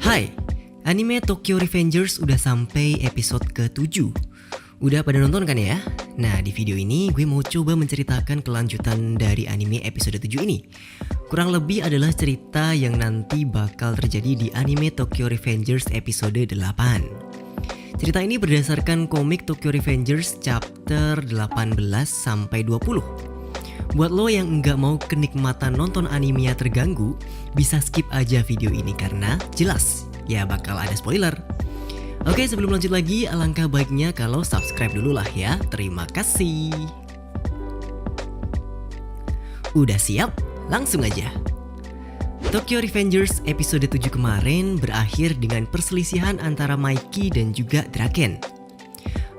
Hai, anime Tokyo Revengers udah sampai episode ke-7. Udah pada nonton kan ya? Nah, di video ini gue mau coba menceritakan kelanjutan dari anime episode 7 ini. Kurang lebih adalah cerita yang nanti bakal terjadi di anime Tokyo Revengers episode 8. Cerita ini berdasarkan komik Tokyo Revengers chapter 18 sampai 20. Buat lo yang nggak mau kenikmatan nonton animenya terganggu, bisa skip aja video ini karena jelas ya bakal ada spoiler. Oke, sebelum lanjut lagi, alangkah baiknya kalau subscribe dulu lah ya. Terima kasih. Udah siap? Langsung aja. Tokyo Revengers episode 7 kemarin berakhir dengan perselisihan antara Mikey dan juga Draken.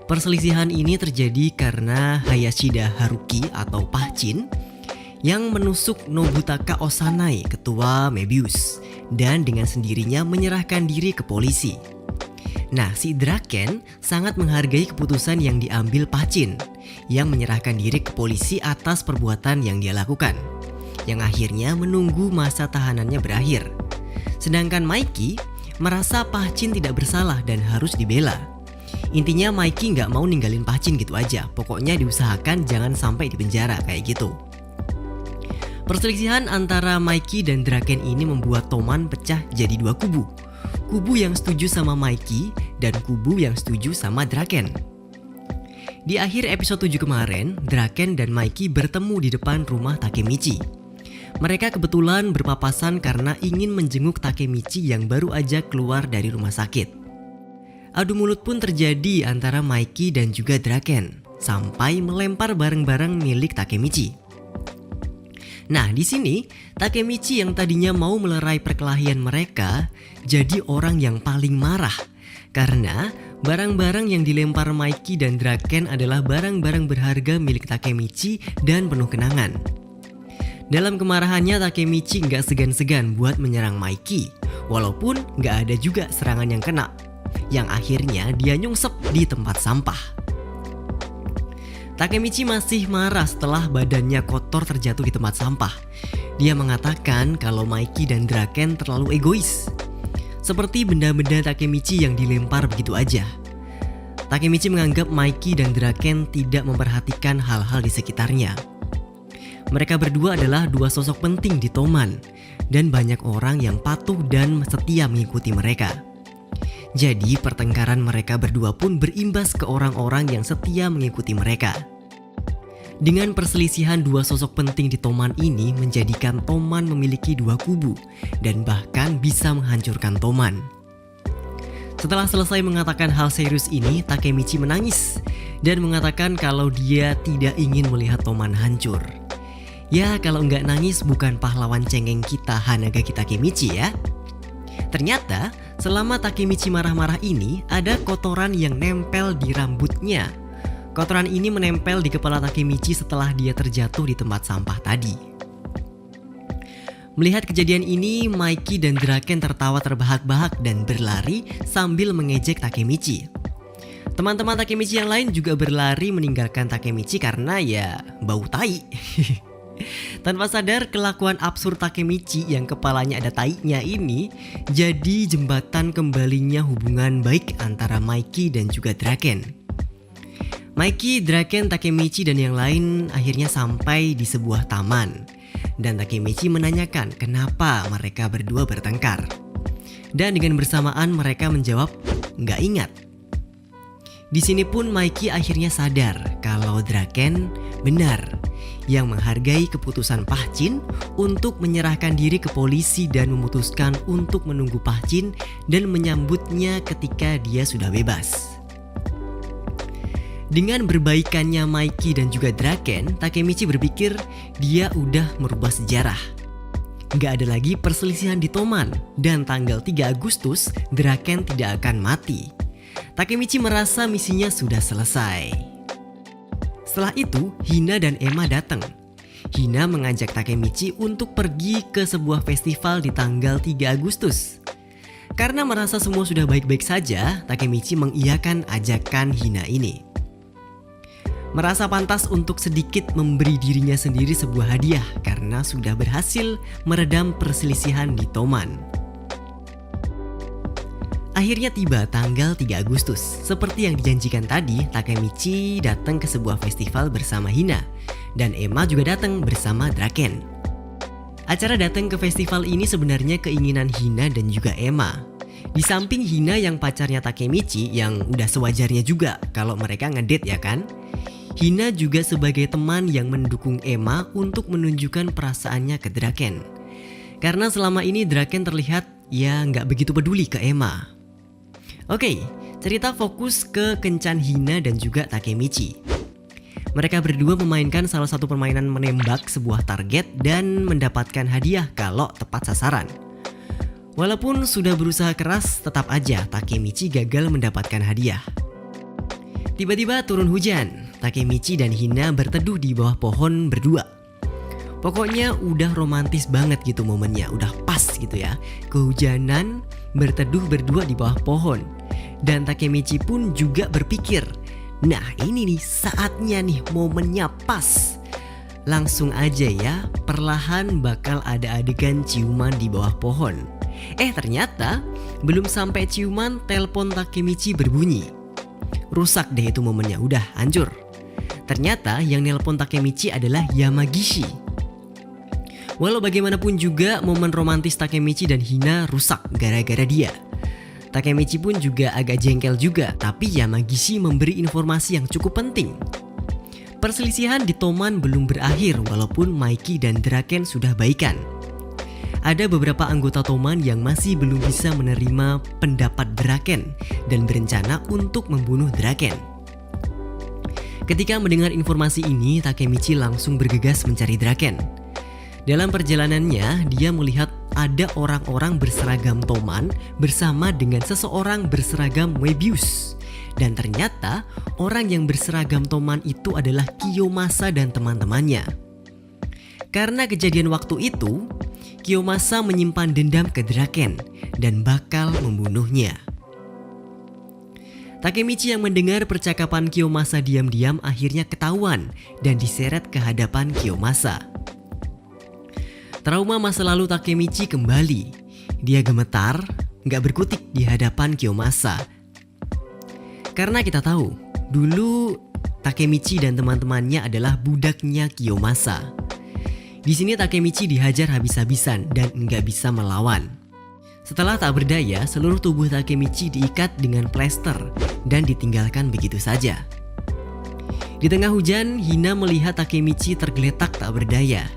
Perselisihan ini terjadi karena Hayashida Haruki atau Pahchin yang menusuk Nobutaka Osanai, ketua Mebius, dan dengan sendirinya menyerahkan diri ke polisi. Nah, si Draken sangat menghargai keputusan yang diambil Pahchin yang menyerahkan diri ke polisi atas perbuatan yang dia lakukan, yang akhirnya menunggu masa tahanannya berakhir. Sedangkan Mikey merasa Pahchin tidak bersalah dan harus dibela. Intinya Mikey nggak mau ninggalin Pahchin gitu aja. Pokoknya diusahakan jangan sampai dipenjara kayak gitu. Perselisihan antara Mikey dan Draken ini membuat Toman pecah jadi dua kubu. Kubu yang setuju sama Mikey dan kubu yang setuju sama Draken. Di akhir episode 7 kemarin, Draken dan Mikey bertemu di depan rumah Takemichi. Mereka kebetulan berpapasan karena ingin menjenguk Takemichi yang baru aja keluar dari rumah sakit. Adu mulut pun terjadi antara Mikey dan juga Draken sampai melempar barang-barang milik Takemichi. Nah, di sini Takemichi yang tadinya mau melerai perkelahian mereka jadi orang yang paling marah karena barang-barang yang dilempar Mikey dan Draken adalah barang-barang berharga milik Takemichi dan penuh kenangan. Dalam kemarahannya, Takemichi nggak segan-segan buat menyerang Mikey, walaupun nggak ada juga serangan yang kena, yang akhirnya dia nyungsep di tempat sampah. Takemichi masih marah setelah badannya kotor terjatuh di tempat sampah. Dia mengatakan kalau Mikey dan Draken terlalu egois, seperti benda-benda Takemichi yang dilempar begitu aja. Takemichi menganggap Mikey dan Draken tidak memperhatikan hal-hal di sekitarnya. Mereka berdua adalah dua sosok penting di Toman, dan banyak orang yang patuh dan setia mengikuti mereka. Jadi pertengkaran mereka berdua pun berimbas ke orang-orang yang setia mengikuti mereka. Dengan perselisihan dua sosok penting di Toman ini menjadikan Toman memiliki dua kubu dan bahkan bisa menghancurkan Toman. Setelah selesai mengatakan hal serius ini, Takemichi menangis dan mengatakan kalau dia tidak ingin melihat Toman hancur. Ya, kalau nggak nangis bukan pahlawan cengeng kita Hanagaki Takemichi ya. Ternyata selama Takemichi marah-marah ini ada kotoran yang nempel di rambutnya. Kotoran ini menempel di kepala Takemichi setelah dia terjatuh di tempat sampah tadi. Melihat kejadian ini, Mikey dan Draken tertawa terbahak-bahak dan berlari sambil mengejek Takemichi. Teman-teman Takemichi yang lain juga berlari meninggalkan Takemichi karena ya bau tai. Tanpa sadar, kelakuan absurd Takemichi yang kepalanya ada tainya ini jadi jembatan kembalinya hubungan baik antara Mikey dan juga Draken. Mikey, Draken, Takemichi dan yang lain akhirnya sampai di sebuah taman, dan Takemichi menanyakan kenapa mereka berdua bertengkar. Dan dengan bersamaan mereka menjawab nggak ingat. Di sini pun Mikey akhirnya sadar kalau Draken benar yang menghargai keputusan Pahchin untuk menyerahkan diri ke polisi dan memutuskan untuk menunggu Pahchin dan menyambutnya ketika dia sudah bebas. Dengan berbaikannya Mikey dan juga Draken, Takemichi berpikir dia udah merubah sejarah. Gak ada lagi perselisihan di Toman, dan tanggal 3 Agustus Draken tidak akan mati. Takemichi merasa misinya sudah selesai. Setelah itu, Hina dan Emma datang. Hina mengajak Takemichi untuk pergi ke sebuah festival di tanggal 3 Agustus. Karena merasa semua sudah baik-baik saja, Takemichi mengiyakan ajakan Hina ini. Merasa pantas untuk sedikit memberi dirinya sendiri sebuah hadiah karena sudah berhasil meredam perselisihan di Toman. Akhirnya tiba tanggal 3 Agustus. Seperti yang dijanjikan tadi, Takemichi datang ke sebuah festival bersama Hina. Dan Emma juga datang bersama Draken. Acara datang ke festival ini sebenarnya keinginan Hina dan juga Emma. Di samping Hina yang pacarnya Takemichi yang udah sewajarnya juga kalau mereka ngedate ya kan. Hina juga sebagai teman yang mendukung Emma untuk menunjukkan perasaannya ke Draken. Karena selama ini Draken terlihat ya nggak begitu peduli ke Emma. Oke, cerita fokus ke kencan Hina dan juga Takemichi. Mereka berdua memainkan salah satu permainan menembak sebuah target dan mendapatkan hadiah kalau tepat sasaran. Walaupun sudah berusaha keras, tetap aja Takemichi gagal mendapatkan hadiah. Tiba-tiba turun hujan. Takemichi dan Hina berteduh di bawah pohon berdua. Pokoknya udah romantis banget gitu momennya, udah pas gitu ya. Kehujanan, berteduh berdua di bawah pohon. Dan Takemichi pun juga berpikir, nah ini nih saatnya nih, momennya pas. Langsung aja ya, perlahan bakal ada adegan ciuman di bawah pohon. Ternyata belum sampai ciuman, telepon Takemichi berbunyi. Rusak deh itu momennya, udah hancur. Ternyata yang nelpon Takemichi adalah Yamagishi. Walau bagaimanapun juga momen romantis Takemichi dan Hina rusak gara-gara dia. Takemichi pun juga agak jengkel juga, tapi Yamagishi memberi informasi yang cukup penting. Perselisihan di Toman belum berakhir walaupun Maiki dan Draken sudah baikan. Ada beberapa anggota Toman yang masih belum bisa menerima pendapat Draken dan berencana untuk membunuh Draken. Ketika mendengar informasi ini, Takemichi langsung bergegas mencari Draken. Dalam perjalanannya, dia melihat ada orang-orang berseragam Toman bersama dengan seseorang berseragam Moebius. Dan ternyata orang yang berseragam Toman itu adalah Kiyomasa dan teman-temannya. Karena kejadian waktu itu, Kiyomasa menyimpan dendam ke Draken dan bakal membunuhnya. Takemichi yang mendengar percakapan Kiyomasa diam-diam akhirnya ketahuan dan diseret ke hadapan Kiyomasa. Trauma masa lalu Takemichi kembali. Dia gemetar, gak berkutik di hadapan Kiyomasa. Karena kita tahu, dulu Takemichi dan teman-temannya adalah budaknya Kiyomasa. Di sini Takemichi dihajar habis-habisan dan nggak bisa melawan. Setelah tak berdaya, seluruh tubuh Takemichi diikat dengan plester dan ditinggalkan begitu saja. Di tengah hujan, Hina melihat Takemichi tergeletak tak berdaya.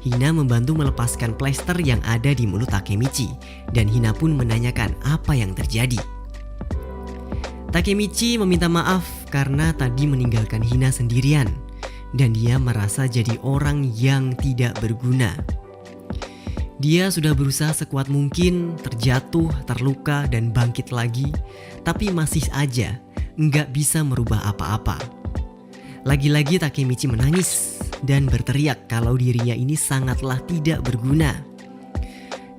Hina membantu melepaskan plester yang ada di mulut Takemichi dan Hina pun menanyakan apa yang terjadi. Takemichi meminta maaf karena tadi meninggalkan Hina sendirian. Dan dia merasa jadi orang yang tidak berguna. Dia sudah berusaha sekuat mungkin, terjatuh, terluka, dan bangkit lagi. Tapi masih aja nggak bisa merubah apa-apa. Lagi-lagi Takemichi menangis dan berteriak kalau dirinya ini sangatlah tidak berguna.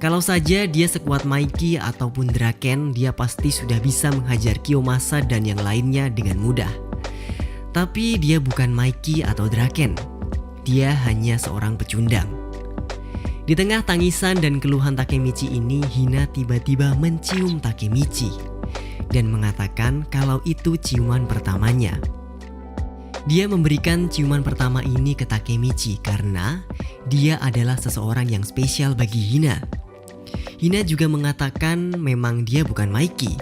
Kalau saja dia sekuat Maiki ataupun Draken, dia pasti sudah bisa menghajar Kiyomasa dan yang lainnya dengan mudah. Tapi dia bukan Maiki atau Draken. Dia hanya seorang pecundang. Di tengah tangisan dan keluhan Takemichi ini, Hina tiba-tiba mencium Takemichi dan mengatakan kalau itu ciuman pertamanya. Dia memberikan ciuman pertama ini ke Takemichi karena dia adalah seseorang yang spesial bagi Hina. Hina juga mengatakan memang dia bukan Maiki,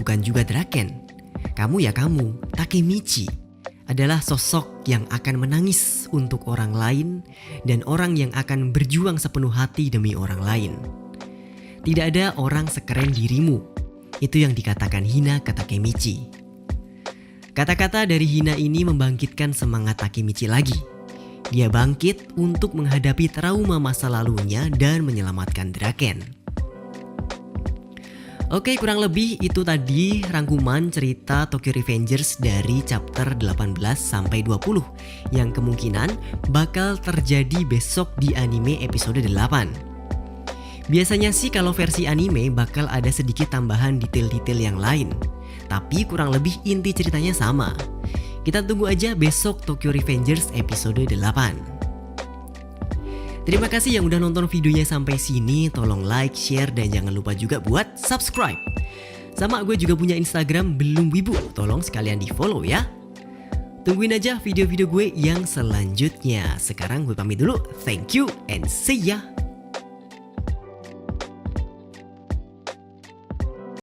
bukan juga Draken. Kamu ya kamu, Takemichi adalah sosok yang akan menangis untuk orang lain dan orang yang akan berjuang sepenuh hati demi orang lain. Tidak ada orang sekeren dirimu. Itu yang dikatakan Hina ke Takemichi. Kata-kata dari Hina ini membangkitkan semangat Takemichi lagi. Dia bangkit untuk menghadapi trauma masa lalunya dan menyelamatkan Draken. Oke, kurang lebih itu tadi rangkuman cerita Tokyo Revengers dari chapter 18 sampai 20 yang kemungkinan bakal terjadi besok di anime episode 8. Biasanya sih kalau versi anime bakal ada sedikit tambahan detail-detail yang lain, tapi kurang lebih inti ceritanya sama. Kita tunggu aja besok Tokyo Revengers episode 8. Terima kasih yang udah nonton videonya sampai sini. Tolong like, share, dan jangan lupa juga buat subscribe. Sama gue juga punya Instagram Belum Wibu, tolong sekalian di follow ya. Tungguin aja video-video gue yang selanjutnya. Sekarang gue pamit dulu, thank you and see ya.